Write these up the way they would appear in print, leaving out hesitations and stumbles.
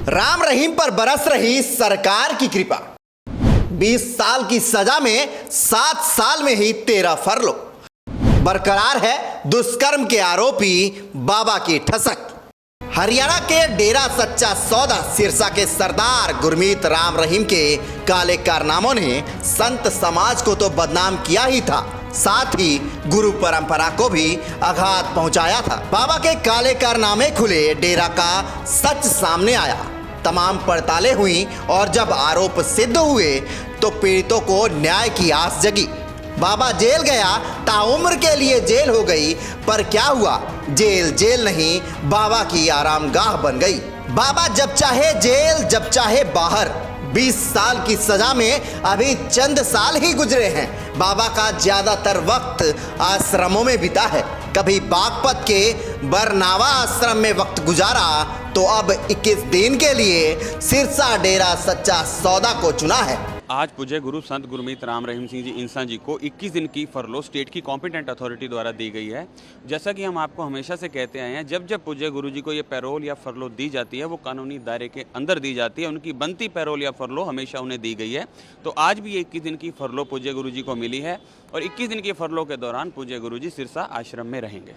राम रहीम पर बरस रही सरकार की कृपा। 20 साल की सजा में 7 साल में ही 13 फरलो। बरकरार है दुष्कर्म के आरोपी बाबा की ठसक। हरियाणा के डेरा सच्चा सौदा सिरसा के सरदार गुरमीत राम रहीम के काले कारनामों ने संत समाज को तो बदनाम किया ही था, साथ ही गुरु परंपरा को भी आघात पहुंचाया था। बाबा के काले कारनामे खुले, डेरा का सच सामने आया, तमाम पड़तालें हुई और जब आरोप सिद्ध हुए तो पीड़ितों को न्याय की आस जगी। बाबा जेल गया, ताउम्र के लिए जेल हो गई, पर क्या हुआ? जेल नहीं, बाबा की आरामगाह बन गई। बाबा जब चाहे जेल, जब चाहे बाहर। 20 साल की सजा में अभी चंद साल ही गुजरे हैं। बाबा का ज्यादातर वक्त आश्रमों में बीता है। कभी बागपत के बरनावा आश्रम में वक्त गुजारा तो अब 21 दिन के लिए सिरसा डेरा सच्चा सौदा को चुना है। आज पूज्य गुरु संत गुरमीत राम रहीम सिंह जी इंसान जी को 21 दिन की फरलो स्टेट की कॉम्पिटेंट अथॉरिटी द्वारा दी गई है। जैसा कि हम आपको हमेशा से कहते आए हैं, जब जब पूज्य गुरु जी को ये पैरोल या फरलो दी जाती है वो कानूनी दायरे के अंदर दी जाती है। उनकी बनती पैरोल या फरलो हमेशा उन्हें दी गई है। तो आज भी 21 दिन की फरलो पूज्य गुरु जी को मिली है और 21 दिन की फरलो के दौरान पूज्य गुरु जी सिरसा आश्रम में रहेंगे।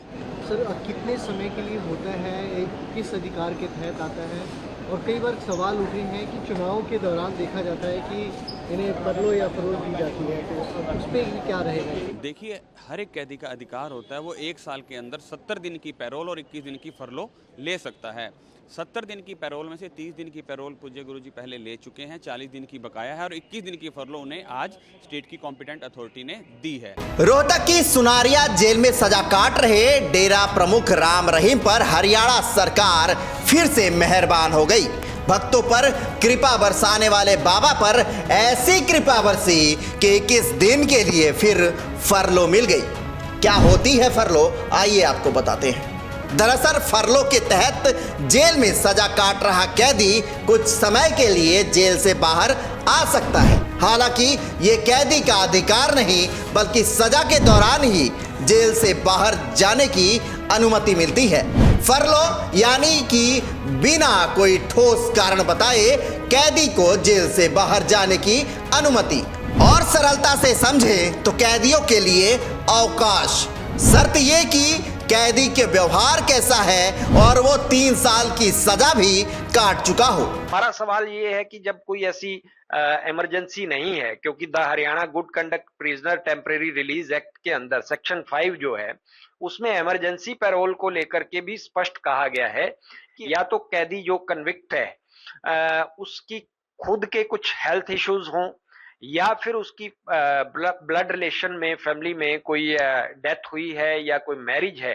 सर, कितने समय के लिए होता है, किस अधिकार के तहत आता है? और कई बार सवाल उठे हैं कि चुनाव के दौरान देखा जाता है कि इन्हें फरलो या फरोल दी जाती है, तो अब उस पर क्या रहेगा? देखिए, हर एक कैदी का अधिकार होता है, वो 1 साल के अंदर 70 दिन की पैरोल और 21 दिन की फरलो ले सकता है। 70 दिन की पैरोल में से 30 दिन की पैरोल पूज्य गुरु जी पहले ले चुके हैं, 40 दिन की बकाया है और 21 दिन की फरलो उन्हें आज स्टेट की कॉम्पिटेंट अथॉरिटी ने दी है। रोहतक की सुनारिया जेल में सजा काट रहे डेरा प्रमुख राम रहीम पर हरियाणा सरकार फिर से मेहरबान हो गई। भक्तों पर कृपा बरसाने वाले बाबा पर ऐसी कृपा बरसी कि 21 दिन के लिए फिर फरलो मिल गई। क्या होती है फरलो, आइए आपको बताते हैं। दरअसल फरलो के तहत जेल में सजा काट रहा कैदी कुछ समय के लिए जेल से बाहर आ सकता है। हालांकि ये कैदी का अधिकार नहीं, बल्कि सजा के दौरान ही जेल से बाहर जाने की अनुमति मिलती है। फरलो यानी कि बिना कोई ठोस कारण बताए कैदी को जेल से बाहर जाने की अनुमति। और सरलता से समझे तो कैदियों के लिए अवकाश। शर्त ये कि कैदी के व्यवहार कैसा है और वो 3 साल की सजा भी काट चुका हो। हमारा सवाल ये है कि जब कोई ऐसी इमरजेंसी नहीं है, क्योंकि the Haryana good conduct prisoner temporary release act के अंदर सेक्शन 5 जो है उसमें इमरजेंसी पैरोल को लेकर के भी स्पष्ट कहा गया है कि या तो कैदी जो कन्विक्ट है उसकी खुद के कुछ हेल्थ इश्यूज हों या फिर उसकी ब्लड रिलेशन में फैमिली में कोई डेथ हुई है या कोई मैरिज है,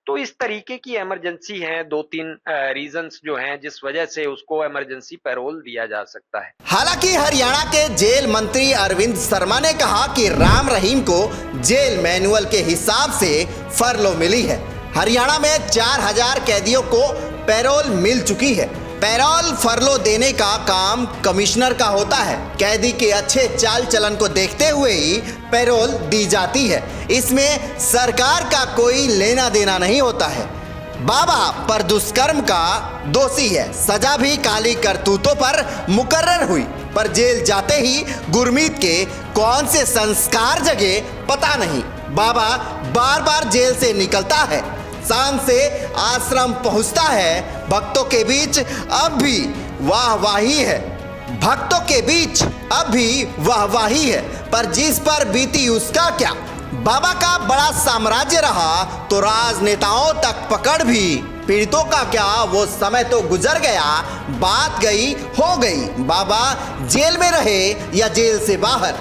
तो इस तरीके की इमरजेंसी है। 2-3 रीजंस जो हैं जिस वजह से उसको इमरजेंसी पैरोल दिया जा सकता है। हालांकि हरियाणा के जेल मंत्री अरविंद शर्मा ने कहा कि राम रहीम को जेल मैनुअल के हिसाब से फरलो मिली है। हरियाणा में 4000 कैदियों को पैरोल मिल चुकी है। पैरोल फरलो देने का काम कमिश्नर का होता है। कैदी के अच्छे चाल चलन को देखते हुए ही पैरोल दी जाती है। इसमें सरकार का कोई लेना देना नहीं होता है। बाबा पर दुष्कर्म का दोषी है, सजा भी काली करतूतों पर मुकर्रर हुई, पर जेल जाते ही गुरमीत के कौन से संस्कार जगे पता नहीं। बाबा बार बार जेल से निकलता है, शाम से आश्रम पहुंचता है। भक्तों के बीच अब भी वाहवाही है, भक्तों के बीच अब भी वाहवाही है, पर जिस पर बीती उसका क्या। बाबा का बड़ा साम्राज्य रहा तो राजनेताओं तक पकड़ भी, पीड़ितों का क्या, वो समय तो गुजर गया, बात गई हो गई। बाबा जेल में रहे या जेल से बाहर,